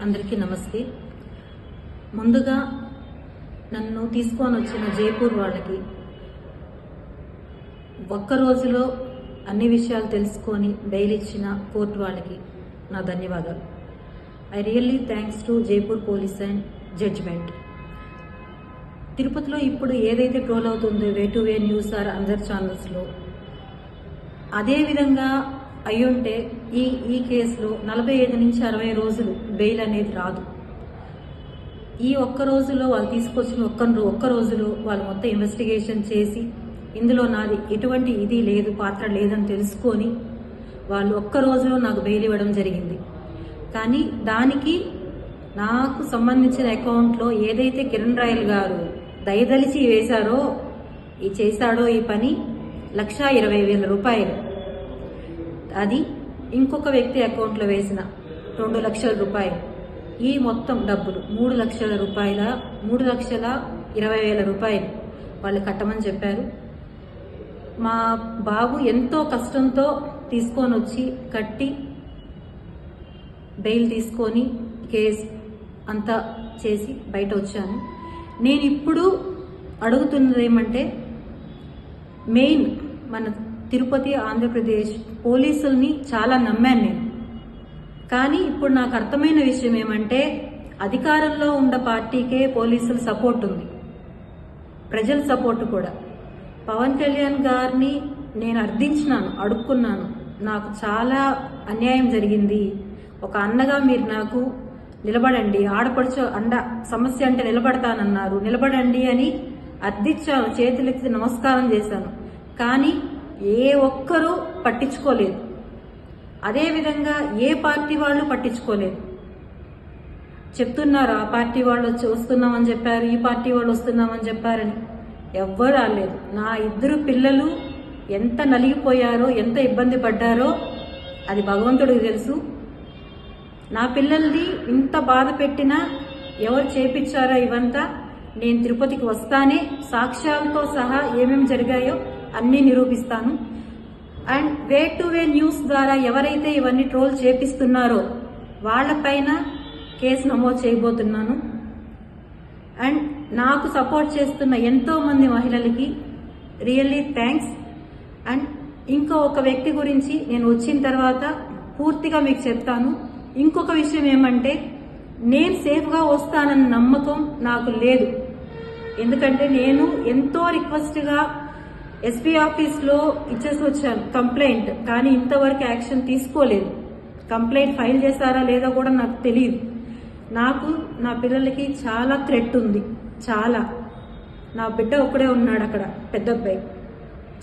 అందరికీ నమస్తే. ముందుగా నన్ను తీసుకొని వచ్చిన జైపూర్ వాళ్ళకి ఒక్క రోజులో అన్ని విషయాలు తెలుసుకొని బెయిల్ ఇచ్చిన కోర్టు వాళ్ళకి నా ధన్యవాదాలు. I really thanks to Jaipur police and judgement. తిరుపతిలో ఇప్పుడు ఏదైతే ట్రోల్ అవుతుందో way to way news or అందర్ ఛానల్స్లో, అదేవిధంగా అయ్యుంటే ఈ కేసులో 45 నుంచి 60 రోజులు బెయిల్ అనేది రాదు. ఈ ఒక్క రోజులో వాళ్ళు తీసుకొచ్చిన ఒక్క రోజులో వాళ్ళు మొత్తం ఇన్వెస్టిగేషన్ చేసి ఇందులో నాది ఎటువంటి ఇది లేదు, పాత్ర లేదని తెలుసుకొని వాళ్ళు ఒక్క రోజులో నాకు బెయిల్ ఇవ్వడం జరిగింది. కానీ దానికి నాకు సంబంధించిన అకౌంట్లో ఏదైతే కిరణ్ రాయల్ గారు దయదలిచి వేశారో చేశాడో ఈ పని 1,20,000 రూపాయలు, అది ఇంకొక వ్యక్తి అకౌంట్లో వేసిన 2 లక్షల రూపాయలు, ఈ మొత్తం డబ్బులు 3 లక్షల రూపాయల 3,20,000 రూపాయలు వాళ్ళు కట్టమని చెప్పారు. మా బాబు ఎంతో కష్టంతో తీసుకొని వచ్చి కట్టి బెయిల్ తీసుకొని కేసు అంతా చేసి బయట వచ్చాను. నేను ఇప్పుడు అడుగుతున్నది ఏమంటే, మెయిన్ మన తిరుపతి ఆంధ్రప్రదేశ్ పోలీసుల్ని చాలా నమ్మాను నేను. కానీ ఇప్పుడు నాకు అర్థమైన విషయం ఏమంటే, అధికారంలో ఉన్న పార్టీకే పోలీసుల సపోర్ట్ ఉంది, ప్రజల సపోర్ట్ కూడా. పవన్ కళ్యాణ్ గారిని నేను అర్థించినాను, అడుక్కున్నాను, నాకు చాలా అన్యాయం జరిగింది, ఒక అన్నగా మీరు నాకు నిలబడండి, ఆడపడుచు అండ సమస్య అంటే నిలబడతానన్నారు, నిలబడండి అని అర్థించాను, చేతులెత్తి నమస్కారం చేశాను. కానీ ఏ ఒక్కరూ పట్టించుకోలేదు. అదేవిధంగా ఏ పార్టీ వాళ్ళు పట్టించుకోలేదు. చెప్తున్నారు ఆ పార్టీ వాళ్ళు వస్తున్నామని చెప్పారు, ఈ పార్టీ వాళ్ళు వస్తున్నామని చెప్పారని. ఎవ్వరు రాలేదు. నా 2 పిల్లలు ఎంత నలిగిపోయారో, ఎంత ఇబ్బంది పడ్డారో అది భగవంతుడికి తెలుసు. నా పిల్లల్ని ఇంత బాధ పెట్టినా ఎవరు చేపించారో ఇవంతా నేను తిరుపతికి వస్తానే సాక్ష్యాలతో సహా ఏమేమి జరిగాయో అన్నీ నిరూపిస్తాను. And way to way news ద్వారా ఎవరైతే ఇవన్నీ ట్రోల్ చేపిస్తున్నారో వాళ్ళపైన కేసు నమోదు చేయబోతున్నాను. అండ్ నాకు సపోర్ట్ చేస్తున్న ఎంతో మంది మహిళలకి రియల్లీ థ్యాంక్స్. అండ్ ఇంకో ఒక వ్యక్తి గురించి నేను వచ్చిన తర్వాత పూర్తిగా మీకు చెప్తాను. ఇంకొక విషయం ఏమంటే, నేను సేఫ్గా వస్తానన్న నమ్మకం నాకు లేదు. ఎందుకంటే నేను ఎంతో రిక్వెస్ట్గా ఎస్పీ ఆఫీస్లో ఇచ్చేసి వచ్చాను కంప్లైంట్, కానీ ఇంతవరకు యాక్షన్ తీసుకోలేదు. కంప్లైంట్ ఫైల్ చేశారా లేదో కూడా నాకు తెలియదు. నాకు నా పిల్లలకి చాలా థ్రెట్ ఉంది, చాలా. నా బిడ్డ ఒక్కడే ఉన్నాడు అక్కడ, పెద్ద అబ్బాయి,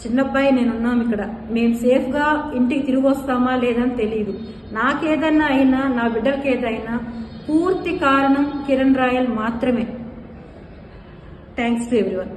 చిన్నబ్బాయి నేనున్నాం ఇక్కడ. మేము సేఫ్గా ఇంటికి తిరిగి వస్తామా లేదని తెలియదు. నాకేదన్నా అయినా, నా బిడ్డలకి ఏదైనా పూర్తి కారణం కిరణ్ రాయల్ మాత్రమే. Thanks to everyone.